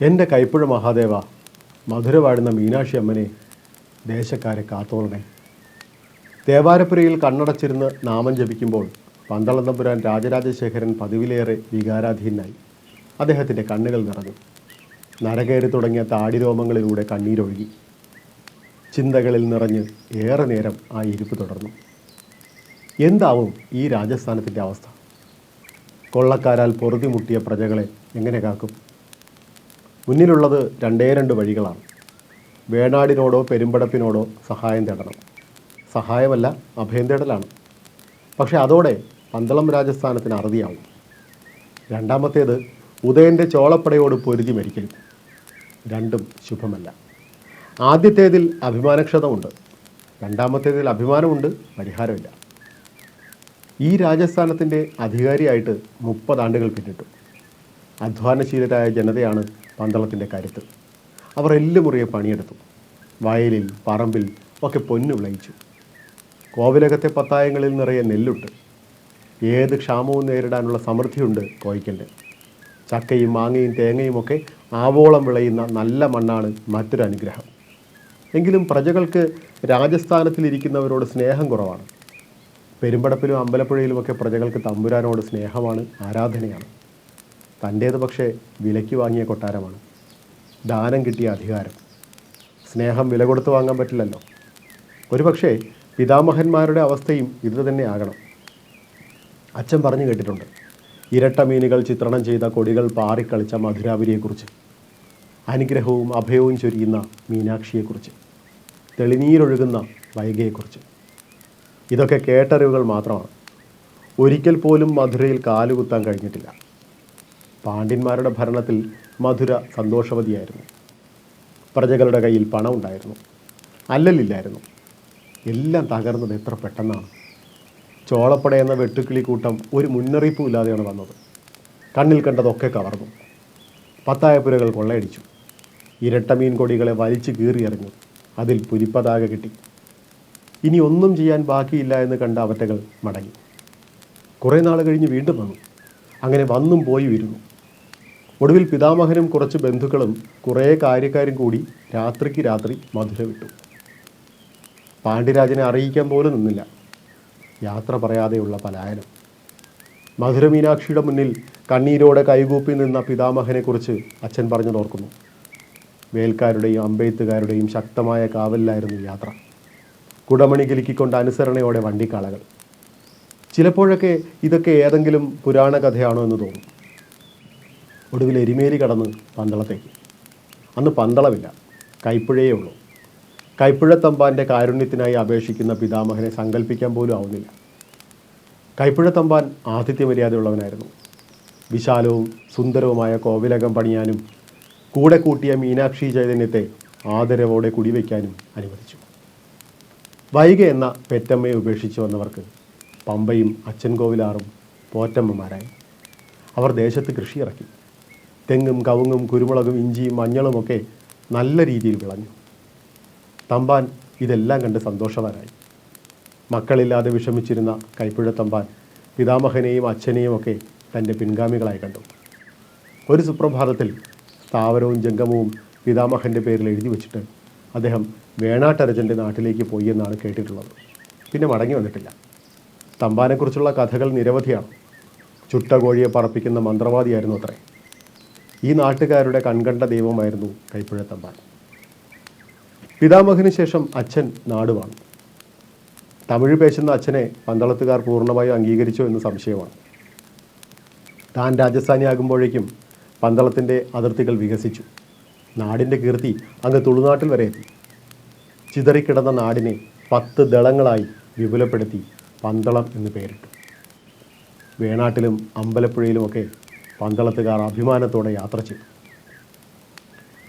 എൻ്റെ കൈപ്പുഴ മഹാദേവ, മധുര പാടുന്ന മീനാക്ഷി അമ്മനെ, ദേശക്കാരെ കാത്തോളണേ. ദേവാരപ്പുരയിൽ കണ്ണടച്ചിരുന്ന് നാമം ജപിക്കുമ്പോൾ പന്തളം തമ്പുരാൻ രാജരാജശേഖരൻ പതിവിലേറെ വികാരാധീനായി. അദ്ദേഹത്തിൻ്റെ കണ്ണുകൾ നിറഞ്ഞു. നരകേറി തുടങ്ങിയ താടിരോമങ്ങളിലൂടെ കണ്ണീരൊഴുകി. ചിന്തകളിൽ നിറഞ്ഞ് ഏറെ നേരം ആ ഇരിപ്പ് തുടർന്നു. എന്താവും ഈ രാജസ്ഥാനത്തിൻ്റെ അവസ്ഥ? കൊള്ളക്കാരാൽ പൊറുതിമുട്ടിയ പ്രജകളെ എങ്ങനെ കാക്കും? മുന്നിലുള്ളത് രണ്ട് വഴികളാണ്. വേണാടിനോടോ പെരുമ്പടപ്പിനോടോ സഹായം തേടണം. സഹായമല്ല, അഭയം തേടലാണ്. പക്ഷെ അതോടെ പന്തളം രാജസ്ഥാനത്തിന് അറുതിയാവും. രണ്ടാമത്തേത് ഉദയൻ്റെ ചോളപ്പടയോട് പൊരുതി മരിക്കലും. രണ്ടും ശുഭമല്ല. ആദ്യത്തേതിൽ അഭിമാനക്ഷതമുണ്ട്, രണ്ടാമത്തേതിൽ അഭിമാനമുണ്ട്, പരിഹാരമില്ല. ഈ രാജസ്ഥാനത്തിൻ്റെ അധികാരിയായിട്ട് 30 ആണ്ടുകൾ പിന്നിട്ടു. അധ്വാനശീലരായ ജനതയാണ് പന്തളത്തിൻ്റെ കരുത്ത്. അവർ എല്ലുമുറിയെ പണിയെടുത്തു. വയലിൽ പറമ്പിൽ ഒക്കെ പൊന്നു വിളയിച്ചു. കോവിലകത്തെ പത്തായങ്ങളിൽ നിറയെ നെല്ലുണ്ട്. ഏത് ക്ഷാമവും നേരിടാനുള്ള സമൃദ്ധിയുണ്ട് കോയിക്കലിന്. ചക്കയും മാങ്ങയും തേങ്ങയും ഒക്കെ ആവോളം വിളയുന്ന നല്ല മണ്ണാണ് മറ്റൊരു അനുഗ്രഹം. എങ്കിലും പ്രജകൾക്ക് രാജസ്ഥാനത്തിലിരിക്കുന്നവരോട് സ്നേഹം കുറവാണ്. പെരുമ്പടപ്പിലും അമ്പലപ്പുഴയിലുമൊക്കെ പ്രജകൾക്ക് തമ്പുരാനോട് സ്നേഹമാണ്, ആരാധനയാണ്. തൻ്റേത് പക്ഷേ വിലയ്ക്ക് വാങ്ങിയ കൊട്ടാരമാണ്, ദാനം കിട്ടിയ അധികാരം. സ്നേഹം വില കൊടുത്ത് വാങ്ങാൻ പറ്റില്ലല്ലോ. ഒരുപക്ഷെ പിതാമഹന്മാരുടെ അവസ്ഥയും ഇത് തന്നെ ആകണം. അച്ഛൻ പറഞ്ഞു കേട്ടിട്ടുണ്ട് ഇരട്ട മീനുകൾ ചിത്രണം ചെയ്ത കൊടികൾ പാറിക്കളിച്ച മധുരാപുരിയെക്കുറിച്ച്, അനുഗ്രഹവും അഭയവും ചൊരിയുന്ന മീനാക്ഷിയെക്കുറിച്ച്, തെളിനീരൊഴുകുന്ന വൈഗയെക്കുറിച്ച്. ഇതൊക്കെ കേട്ടറിവുകൾ മാത്രമാണ്. ഒരിക്കൽ പോലും മധുരയിൽ കാലുകുത്താൻ കഴിഞ്ഞിട്ടില്ല. പാണ്ഡ്യന്മാരുടെ ഭരണത്തിൽ മധുര സന്തോഷവതിയായിരുന്നു. പ്രജകളുടെ കയ്യിൽ പണം ഉണ്ടായിരുന്നു, അല്ലലില്ലായിരുന്നു. എല്ലാം തകർന്നത് എത്ര പെട്ടെന്നാണ്. ചോളപ്പട എന്ന വെട്ടുക്കിളി കൂട്ടം ഒരു മുന്നറിയിപ്പും ഇല്ലാതെയാണ് വന്നത്. കണ്ണിൽ കണ്ടതൊക്കെ കവർന്നു. പത്തായപ്പുരകൾ കൊള്ളയടിച്ചു. ഇരട്ട മീൻ കൊടികളെ വലിച്ചു കീറിയെറിഞ്ഞു. അതിൽ പുലിപ്പതാക കിട്ടി. ഇനി ഒന്നും ചെയ്യാൻ ബാക്കിയില്ല എന്ന് കണ്ട അവറ്റകൾ മടങ്ങി. കുറേ നാൾ കഴിഞ്ഞ് വീണ്ടും വന്നു. അങ്ങനെ വന്നും പോയി വരുന്നു. ഒടുവിൽ പിതാമഹനും കുറച്ച് ബന്ധുക്കളും കുറേ കാര്യക്കാരും കൂടി രാത്രിക്ക് രാത്രി മധുര വിട്ടു. പാണ്ഡ്യരാജനെ അറിയിക്കാൻ പോലും നിന്നില്ല. യാത്ര പറയാതെയുള്ള പലായനം. മധുര മീനാക്ഷിയുടെ മുന്നിൽ കണ്ണീരോടെ കൈകൂപ്പി നിന്ന പിതാമഹനെക്കുറിച്ച് അച്ഛൻ പറഞ്ഞതോർക്കുന്നു. വേൽക്കാരുടെയും അമ്പെയ്ത്തുകാരുടെയും ശക്തമായ കാവലിലായിരുന്നു യാത്ര. കുടമണി കിലുക്കിക്കൊണ്ട് അനുസരണയോടെ വണ്ടിക്കാളകൾ. ചിലപ്പോഴൊക്കെ ഇതൊക്കെ ഏതെങ്കിലും പുരാണ കഥയാണോ എന്ന് തോന്നും. ഒടുവിൽ എരിമേലി കടന്ന് പന്തളത്തേക്ക്. അന്ന് പന്തളമില്ല, കൈപ്പുഴയേ ഉള്ളൂ. കൈപ്പുഴ തമ്പാൻ്റെ കാരുണ്യത്തിനായി അപേക്ഷിക്കുന്ന പിതാമഹനെ സങ്കല്പിക്കാൻ പോലും ആവുന്നില്ല. കൈപ്പുഴ തമ്പാൻ ആതിഥ്യമര്യാദയുള്ളവനായിരുന്നു. വിശാലവും സുന്ദരവുമായ കോവിലകം പണിയാനും കൂടെ കൂട്ടിയ മീനാക്ഷി ചൈതന്യത്തെ ആദരവോടെ കുടിവയ്ക്കാനും അനുവദിച്ചു. വൈഗ എന്ന പെറ്റമ്മയെ ഉപേക്ഷിച്ച് വന്നവർക്ക് പമ്പയും അച്ഛൻ കോവിലാറും പോറ്റമ്മമാരായി. അവർ ദേശത്ത് കൃഷി ഇറക്കി. തെങ്ങും കവുങ്ങും കുരുമുളകും ഇഞ്ചിയും മഞ്ഞളുമൊക്കെ നല്ല രീതിയിൽ വിളഞ്ഞു. തമ്പാൻ ഇതെല്ലാം കണ്ട് സന്തോഷവാനായി. മക്കളില്ലാതെ വിഷമിച്ചിരുന്ന കൈപ്പുഴ തമ്പാൻ പിതാമഹനെയും അച്ഛനെയും ഒക്കെ തൻ്റെ പിൻഗാമികളായി കണ്ടു. ഒരു സുപ്രഭാതത്തിൽ സ്ഥാവരവും ജംഗമവും പിതാമഹൻ്റെ പേരിൽ എഴുതി വച്ചിട്ട് അദ്ദേഹം വേണാട്ടരജൻ്റെ നാട്ടിലേക്ക് പോയി എന്നാണ് കേട്ടിട്ടുള്ളത്. പിന്നെ മടങ്ങി വന്നിട്ടില്ല. തമ്പാനെക്കുറിച്ചുള്ള കഥകൾ നിരവധിയാണ്. ചുട്ട കോഴിയെ പറപ്പിക്കുന്ന മന്ത്രവാദിയായിരുന്നു അത്രേ. ഈ നാട്ടുകാരുടെ കൺകണ്ട ദൈവമായിരുന്നു കൈപ്പുഴ തമ്പാൻ. പിതാമഹന് ശേഷം അച്ഛൻ നാടുവാണ്. തമിഴ് പേശുന്ന അച്ഛനെ പന്തളത്തുകാർ പൂർണ്ണമായും അംഗീകരിച്ചോ എന്ന് സംശയമാണ്. താൻ രാജസ്ഥാനിയാകുമ്പോഴേക്കും പന്തളത്തിൻ്റെ അതിർത്തികൾ വികസിച്ചു. നാടിൻ്റെ കീർത്തി അങ്ങ് തുളുനാട്ടിൽ വരെ എത്തി. ചിതറിക്കിടന്ന നാടിനെ 10 ദളങ്ങളായി വിപുലപ്പെടുത്തി പന്തളം എന്ന് പേരിട്ടു. വേണാട്ടിലും അമ്പലപ്പുഴയിലുമൊക്കെ പന്തളത്തുകാർ അഭിമാനത്തോടെ യാത്ര ചെയ്തു.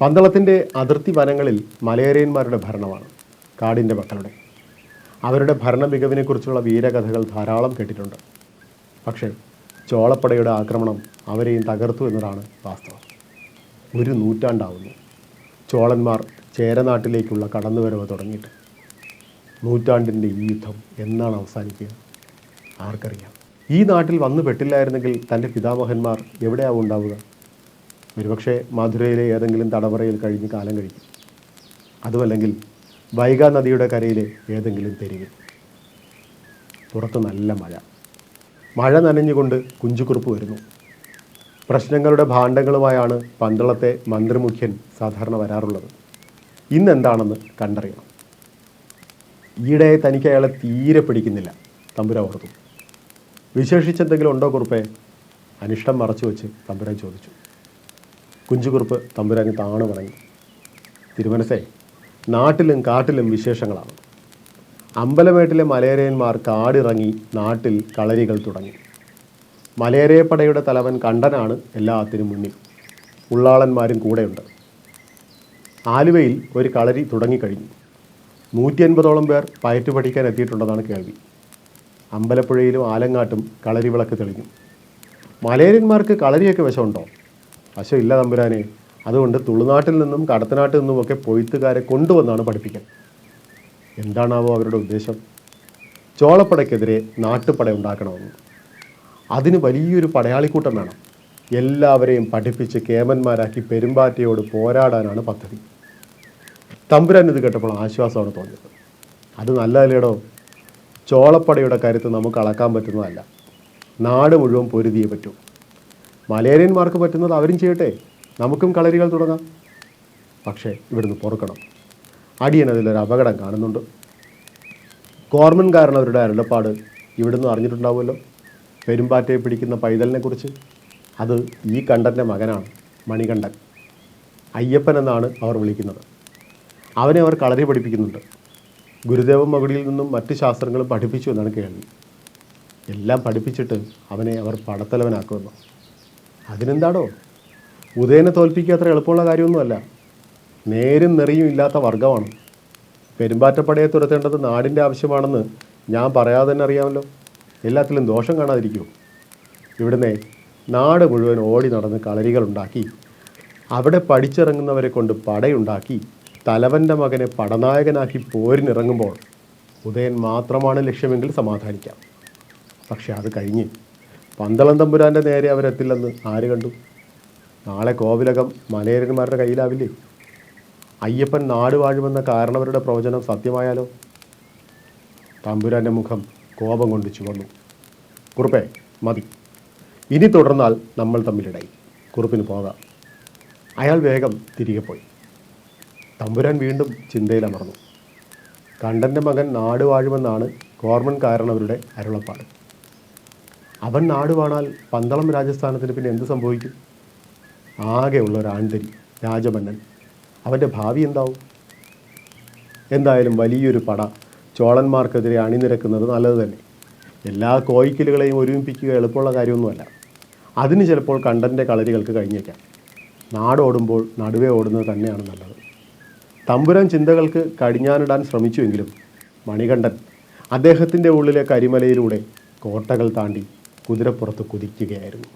പന്തളത്തിൻ്റെ അതിർത്തി വനങ്ങളിൽ മലയരയന്മാരുടെ ഭരണമാണ്, കാടിൻ്റെ മക്കളുടെ. അവരുടെ ഭരണ മികവിനെക്കുറിച്ചുള്ള വീരകഥകൾ ധാരാളം കേട്ടിട്ടുണ്ട്. പക്ഷേ ചോളപ്പടയുടെ ആക്രമണം അവരെയും തകർത്തു എന്നതാണ് വാസ്തവം. 1 നൂറ്റാണ്ടാവുന്നു ചോളന്മാർ ചേരനാട്ടിലേക്കുള്ള കടന്നുവരവ് തുടങ്ങിയിട്ട്. നൂറ്റാണ്ടിൻ്റെ ഈ യുദ്ധം എന്നാണ് അവസാനിക്കുക? ആർക്കറിയാം. ഈ നാട്ടിൽ വന്നു പെട്ടില്ലായിരുന്നെങ്കിൽ തൻ്റെ പിതാമഹന്മാർ എവിടെയാവും ഉണ്ടാവുക? ഒരുപക്ഷെ മധുരയിലെ ഏതെങ്കിലും തടവറയിൽ കഴിഞ്ഞ് കാലം കഴിക്കും. അതുമല്ലെങ്കിൽ വൈഗാ നദിയുടെ കരയിലെ ഏതെങ്കിലും തെരുവിൽ. പുറത്ത് നല്ല മഴ. മഴ നനഞ്ഞുകൊണ്ട് കുഞ്ചുകുറുപ്പ് വരുന്നു. പ്രശ്നങ്ങളുടെ ഭാണ്ഡങ്ങളുമായാണ് പന്തളത്തെ മന്ത്രിമുഖ്യൻ സാധാരണ വരാറുള്ളത്. ഇന്നെന്താണെന്ന് കണ്ടറിയണം. ഈയിടെ തനിക്ക് അയാളെ തീരെ പിടിക്കുന്നില്ല തമ്പുരാൻ ഓർത്തു. വിശേഷിച്ചെന്തെങ്കിലും ഉണ്ടോ കുറുപ്പേ? അനിഷ്ടം മറച്ചു വെച്ച് തമ്പുരാൻ ചോദിച്ചു. കുഞ്ചുകുറുപ്പ് തമ്പുരാന് താണു പറഞ്ഞു. തിരുമനസേ, നാട്ടിലും കാട്ടിലും വിശേഷങ്ങളാണ്. അമ്പലമേട്ടിലെ മലയരയന്മാർ കാടിറങ്ങി നാട്ടിൽ കളരികൾ തുടങ്ങി. മലയരയപ്പടയുടെ തലവൻ കണ്ടനാണ് എല്ലാത്തിനും മുന്നിൽ. ഉള്ളാളന്മാരും കൂടെയുണ്ട്. ആലുവയിൽ ഒരു കളരി തുടങ്ങിക്കഴിഞ്ഞു. 150ഓളം പേർ പയറ്റു പഠിക്കാൻ എത്തിയിട്ടുണ്ടെന്നാണ് കേൾവി. അമ്പലപ്പുഴയിലും ആലങ്ങാട്ടും കളരി വിളക്ക് തെളിഞ്ഞു. മലയരന്മാർക്ക് കളരിയൊക്കെ വശമുണ്ടോ? വശമില്ല തമ്പുരാനെ. അതുകൊണ്ട് തുളുനാട്ടിൽ നിന്നും കടത്തനാട്ടിൽ നിന്നുമൊക്കെ പൊയ്ത്തുകാരെ കൊണ്ടുവന്നാണ് പഠിപ്പിക്കാൻ. എന്താണാവോ അവരുടെ ഉദ്ദേശം? ചോളപ്പടയ്ക്കെതിരെ നാട്ടുപട ഉണ്ടാക്കണമെന്ന്. അതിന് വലിയൊരു പടയാളിക്കൂട്ടം വേണം. എല്ലാവരെയും പഠിപ്പിച്ച് കേമന്മാരാക്കി പെരുമ്പാറ്റയോട് പോരാടാനാണ് പദ്ധതി. തമ്പുരാൻ ഇത് കേട്ടപ്പോൾ ആശ്വാസമാണ് തോന്നിയത്. അത് നല്ലതല്ലേടോ. ചോളപ്പടയുടെ കരുത്ത് നമുക്ക് അളക്കാൻ പറ്റുന്നതല്ല. നാട് മുഴുവൻ പൊരുതിയേ പറ്റൂ. മലയരന്മാർക്ക് പറ്റുന്നത് അവരും ചെയ്യട്ടെ. നമുക്കും കളരികൾ തുടങ്ങാം. പക്ഷേ ഇവിടുന്ന് പൊറുക്കണം. അടിയൻ അതിലൊരു അപകടം കാണുന്നുണ്ട്. കോർമൻകാരനവരുടെ അരുളപ്പാട് ഇവിടുന്ന് അറിഞ്ഞിട്ടുണ്ടാവുമല്ലോ. പെരുമ്പാറ്റയെ പിടിക്കുന്ന പൈതലിനെ കുറിച്ച്. അത് ഈ കണ്ടൻ്റെ മകനാണ്, മണികണ്ഠൻ. അയ്യപ്പൻ എന്നാണ് അവർ വിളിക്കുന്നത്. അവനെ അവർ കളരി പഠിപ്പിക്കുന്നുണ്ട്. ഗുരുദേവ മകുടിയിൽ നിന്നും മറ്റ് ശാസ്ത്രങ്ങളും പഠിപ്പിച്ചു എന്നാണ് കേൾവി. എല്ലാം പഠിപ്പിച്ചിട്ട് അവനെ അവർ പടത്തലവനാക്കുമെന്നു. അതിനെന്താടോ? ഉദയനെ തോൽപ്പിക്കുക അത്ര എളുപ്പമുള്ള കാര്യമൊന്നുമല്ല. നേരും നെറിയും ഇല്ലാത്ത വർഗമാണ്. പെരുമ്പാറ്റപ്പടയെ തുരത്തേണ്ടത് നാടിൻ്റെ ആവശ്യമാണെന്ന് ഞാൻ പറയാതെ തന്നെ അറിയാമല്ലോ. എല്ലാത്തിലും ദോഷം കാണാതിരിക്കുമോ? ഇവിടുന്ന് നാട് മുഴുവൻ ഓടി നടന്ന് കളരികളുണ്ടാക്കി അവിടെ പഠിച്ചിറങ്ങുന്നവരെ കൊണ്ട് പടയുണ്ടാക്കി തലവൻ്റെ മകനെ പടനായകനാക്കി പോരിനിറങ്ങുമ്പോൾ ഉദയൻ മാത്രമാണ് ലക്ഷ്യമെങ്കിൽ സമാധാനിക്കാം. പക്ഷെ അത് കഴിഞ്ഞ് പന്തളം തമ്പുരാൻ്റെ നേരെ അവരെത്തില്ലെന്ന് ആര് കണ്ടു? നാളെ കോവിലകം മലയരന്മാരുടെ കയ്യിലാവില്ലേ? അയ്യപ്പൻ നാട് വാഴുമെന്ന കാരണവരുടെ പ്രവചനം സത്യമായാലോ? തമ്പുരാൻ്റെ മുഖം കോപം കൊണ്ട് ചുവന്നു. കുറുപ്പേ, മതി. ഇനി തുടർന്നാൽ നമ്മൾ തമ്മിലിടയി. കുറുപ്പിന് പോകാം. അയാൾ വേഗം തിരികെ പോയി. തമ്പുരാൻ വീണ്ടും ചിന്തയിലമർന്നു. കണ്ടൻ്റെ മകൻ നാട് വാഴുമെന്നാണ് കോർമൻ കാരണവരുടെ അരുളപ്പാട്. അവൻ നാട് വാണാൽ പന്തളം രാജസ്ഥാനത്തിന് പിന്നെ എന്ത് സംഭവിക്കും? ആകെയുള്ള ഒരു ആൺതരി രാജമന്നൻ. അവൻ്റെ ഭാവി എന്താവും? എന്തായാലും വലിയൊരു പട ചോളന്മാർക്കെതിരെ അണിനിരക്കുന്നത് നല്ലത് തന്നെ. എല്ലാ കോയിക്കലുകളെയും ഒരുമിപ്പിക്കുക എളുപ്പമുള്ള കാര്യമൊന്നുമല്ല. അതിന് ചിലപ്പോൾ കണ്ടൻ്റെ കളരികൾക്ക് കഴിഞ്ഞേക്കാം. നാടോടുമ്പോൾ നടുവേ ഓടുന്നത് തന്നെയാണ് നല്ലത്. തമ്പുരാൻ ചിന്തകൾക്ക് കടിഞ്ഞാനിടാൻ ശ്രമിച്ചുവെങ്കിലും മണികണ്ഠൻ അദ്ദേഹത്തിൻ്റെ ഉള്ളിലെ കരിമലയിലൂടെ കോട്ടകൾ താണ്ടി കുതിരപ്പുറത്ത് കുതിക്കുകയായിരുന്നു.